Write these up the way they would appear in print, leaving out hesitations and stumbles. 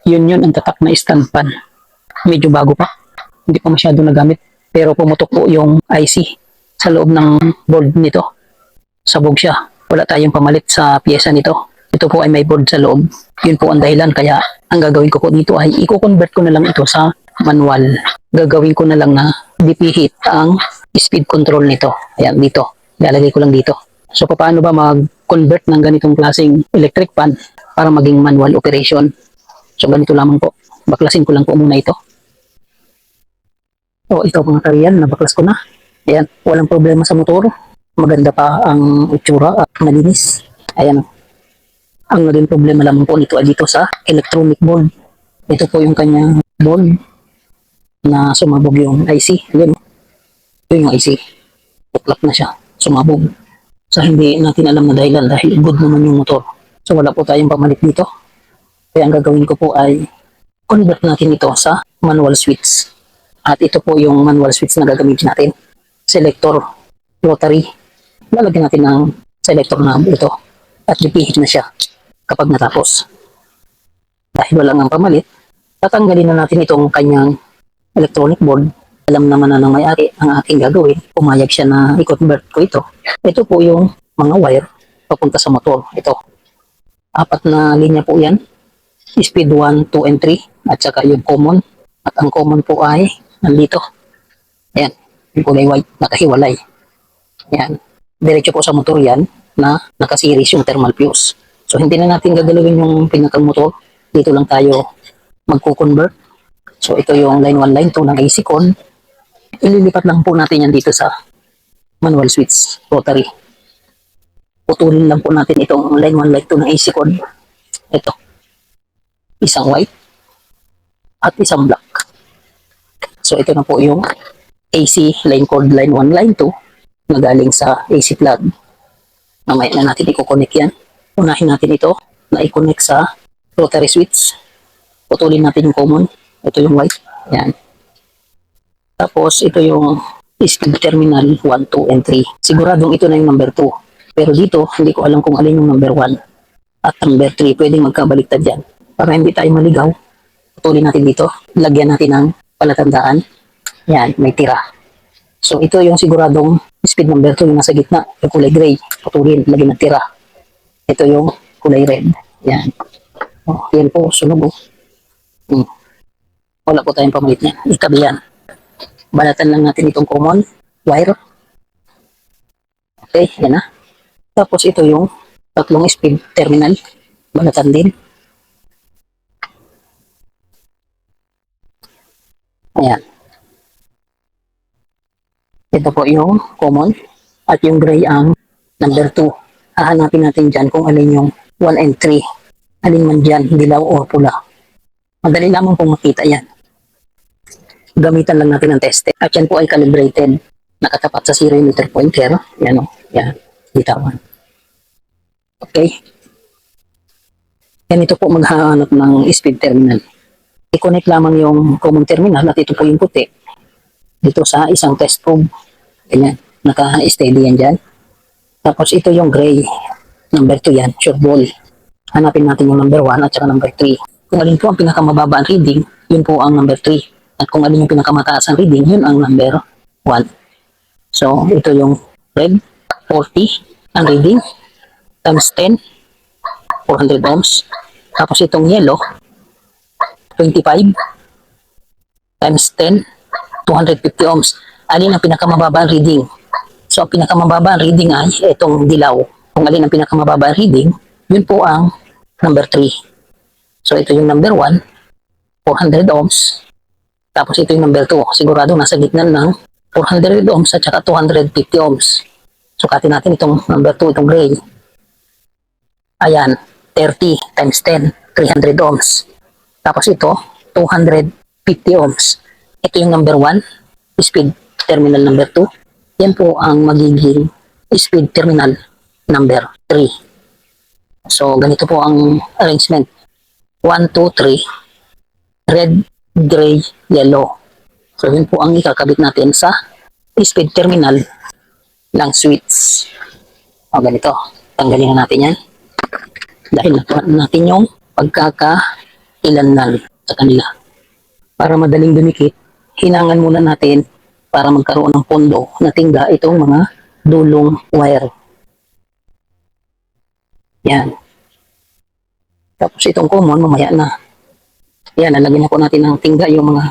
Yun ang tatak na stand fan. Medyo bago pa. Hindi pa masyado nagamit. Pero pumutok po yung IC sa loob ng board nito. Sabog siya. Wala tayong pamalit sa pyesa nito. Ito po ay may board sa loob. Yun po ang dahilan. Kaya ang gagawin ko po dito ay i-convert ko na lang ito sa manual. Gagawin ko na lang na DP-heat ang speed control nito. Ayan, dito. Ilalagay ko lang dito. So, paano ba mag-convert ng ganitong klaseng electric fan para maging manual operation? So, ganito lamang po. Baklasin ko lang po muna ito. So, ito mga kariyan, nabaklas ko na. Ayan, walang problema sa motor. Maganda pa ang itsura at malinis. Ayan. Ang naging problema lamang po nito ay dito sa electronic board. Ito po yung kanyang board na sumabog yung IC. Ayan. Ito yung IC. Tuklap na siya. Sumabog. So, hindi natin alam na dahilan dahil good naman yung motor. So, wala po tayong pamalit dito. Kaya ang gagawin ko po ay convert natin ito sa manual switch. At ito po yung manual switch na gagamitin natin. Selector, rotary. Lalagyan natin ng selector na ito. At repeat na siya kapag natapos. Dahil wala nang pamalit, tatanggalin na natin itong kanyang electronic board. Alam naman na ng may-ari ang aking gagawin. Pumayag siya na i-convert ko ito. Ito po yung mga wire papunta sa motor. Ito. 4 na linya po yan. Speed 1, 2, and 3. At saka yung common. At ang common po ay nandito. Ayan. Yung kulay white. Nakahiwalay. Ayan. Diretso po sa motor yan na nakasiris yung thermal fuse. So, hindi na natin gagalawin yung pinakamotor. Dito lang tayo magko-convert. So, ito yung line 1, line 2 ng AC con. Ililipat lang po natin yan dito sa manual switch, rotary. Putulin lang po natin itong line 1, line 2 ng AC con. Ito. Isang white at isang black. So, ito na po yung AC line cord line 1, line 2 na galing sa AC plug. Mamaya na natin i-connect yan. Unahin natin ito na i-connect sa rotary switch. Putulin natin yung common. Ito yung white. Yan. Tapos, ito yung speed terminal 1, 2, and 3. Siguradong ito na yung number 2. Pero dito, hindi ko alam kung alin yung number 1 at number 3. Pwedeng magkabaliktad yan. Para hindi tayo maligaw, putulin natin dito. Lagyan natin ng palatandaan. Yan, may tira. So, ito yung siguradong speed number 2, yung nasa gitna, yung kulay gray. Putulin, lagyan ng tira. Ito yung kulay red. Yan. Oh, yan po, sunog oh. Wala po tayong pamalit niyan. Itabi yan. Balatan lang natin itong common wire. Okay, yan na. Tapos ito yung tatlong speed terminal. Balatan din. Ayan. Ito po yung common. At yung gray ang number 2. Hahanapin natin dyan kung alin yung 1 and 3. Alin man dyan, dilaw o pula. Madali lamang pong makita yan. Gamitan lang natin ng teste. At yan po ay calibrated. Nakatapat sa 0 meter pointer. Yan o. Yan. Bitawan. Okay. Yan ito po maghahanap ng speed terminal. I-connect lamang yung common terminal at ito po yung puti. Dito sa isang test probe. Ganyan. Naka-steady yan dyan. Tapos ito yung gray. Number 2 yan. Short ball. Hanapin natin yung number 1 at saka number 3. Kung alin po ang pinakamababa ang reading, yun po ang number 3. At kung alin yung pinakamataas ang reading, yun ang number 1. So, ito yung red, 40 ang reading, times 10, 400 ohms. Tapos itong yellow, 25 times 10, 250 ohms. Alin ang pinakamababa ang reading? So, ang pinakamababa ang reading ay itong dilaw. Kung alin ang pinakamababa ang reading, yun po ang number 3. So, ito yung number 1, 400 ohms. Tapos ito yung number 2. Sigurado nasa gitna ng 400 ohms at saka 250 ohms. Sukatin natin itong number 2, itong gray. Ayan, 30 times 10, 300 ohms. Tapos ito, 250 ohms. Ito yung number 1, speed terminal number 2. Yan po ang magiging speed terminal number 3. So, ganito po ang arrangement. 1, 2, 3. Red, gray, yellow. So, yun po ang ikakabit natin sa speed terminal ng switch. O, ganito. Tanggalin na natin yan. Dahil nakuha natin yung ilanlan sa kanila. Para madaling dumikit, hinangan muna natin para magkaroon ng pondo na tingga itong mga dulong wire. Yan. Tapos itong common, mamaya na. Yan, lalagyan na po natin ng tingga yung mga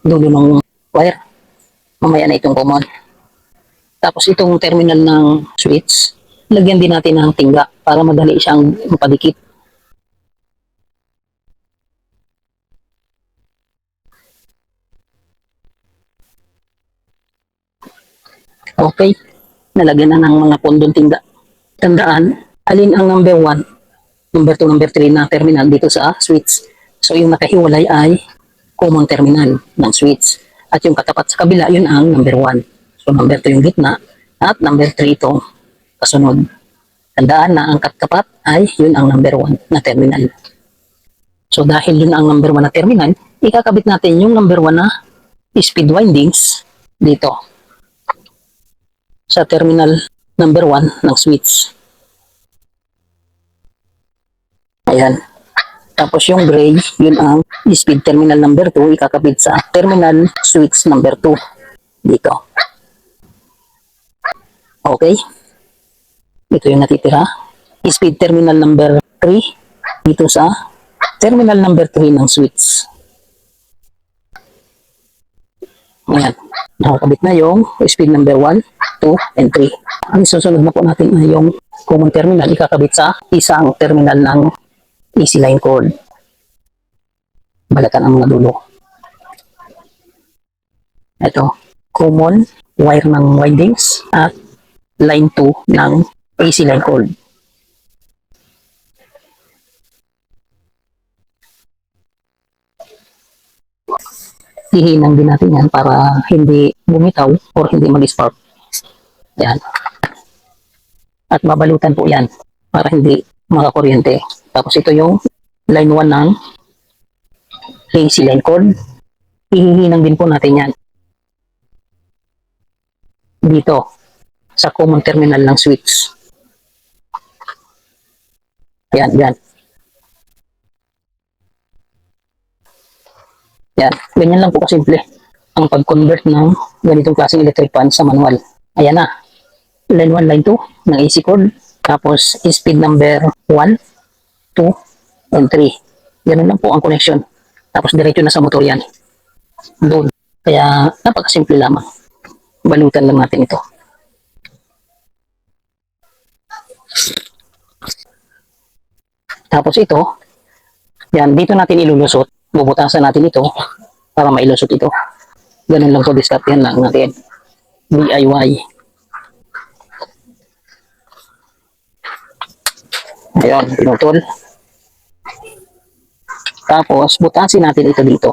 dulo ng wire. Mamaya na itong common. Tapos itong terminal ng switch, lagyan din natin ng tingga para madali siyang mapadikit. Okay, nalagyan na ng mga pondong tingga. Tandaan, alin ang number 1, number 2, number 3 na terminal dito sa switch. So yung nakahiwalay ay common terminal ng switch. At yung katapat sa kabila, yun ang number 1. So number 2 yung gitna at number 3 itong kasunod. Tandaan na ang katapat ay yun ang number 1 na terminal. So dahil yun ang number 1 na terminal, ikakabit natin yung number 1 na speed windings dito sa terminal number 1 ng switch. Ayan. Tapos yung gray, yun ang speed terminal number 2, ikakabit sa terminal switch number 2 dito. Okay. Ito yung natitira. Speed terminal number 3 dito sa terminal number 3 ng switch. Ayan. Nakakabit na yung speed number 1, 2, and 3. Ang susunod na po natin ay yung common terminal, ikakabit sa isang terminal ng easy line cord. Balatan ang mga dulo. Ito, common wire ng windings at line 2 ng AC line cord. Hihinang din natin yan para hindi bumitaw o hindi mag-spark. Yan. At babalutan po yan para hindi makakuryente. Tapos ito yung line 1 ng AC line cord. Hihinang din po natin yan dito sa common terminal ng switch. Yan, yan. Yan, ganyan lang po kasimple ang pag-convert ng ganitong klaseng electric fan sa manual. Ayan na. Line 1, line 2 ng AC cord. Tapos speed number 1, 2, and 3. Ganun lang po ang connection. Tapos diretso na sa motor yan. Doon. Kaya napakasimple lamang. Balutan lang natin ito. Tapos ito, yan, dito natin ilulusot. Bubutasan natin ito para mailusot ito. Ganun lang po, diskartehan lang natin. DIY. Ayan, pinutol. Tapos, butasin natin ito dito.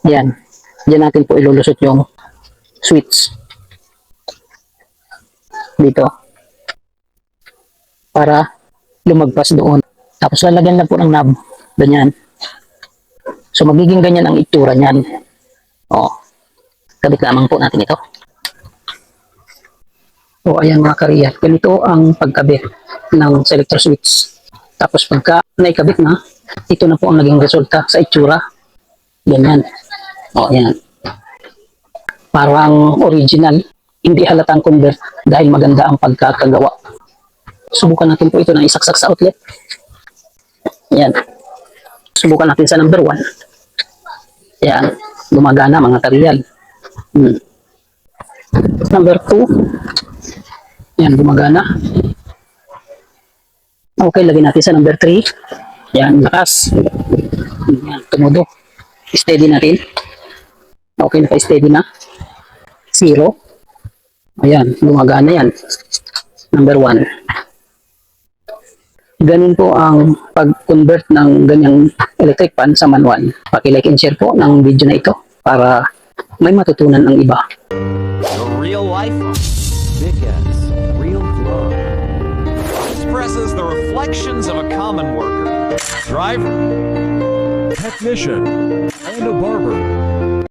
Yan. Diyan natin po ilulusot yung switch. Dito. Para lumagpas doon. Tapos lalagyan lang po ng knob. Ganyan. So magiging ganyan ang itsura niyan. O. Kabit lamang po natin ito. O ayan mga kariya. Ganito ang pagkabit ng selector switch. Tapos pagka naikabit na, ito na po ang naging resulta sa itsura. Ganyan. O ayan. Parang original. Hindi halatang convert dahil maganda ang pagkakagawa. Subukan natin po ito na isaksak sa outlet. Yan. Subukan natin sa number 1. Yan. Gumagana mga kariyan. Number 2. Yan. Gumagana. Okay. Lagyan natin sa number 3. Yan. Lakas. Yan. Tumudo. Steady natin. Okay. Naka-steady na. 0. Ayan. Gumagana yan. Number 1. Ganun po ang pag-convert ng ganyang electric fan sa manual. Paki-like and share po ng video na ito para may matutunan ang iba. The real life Vickers Real Glow expresses the reflections of a common worker, driver, technician, and a barber.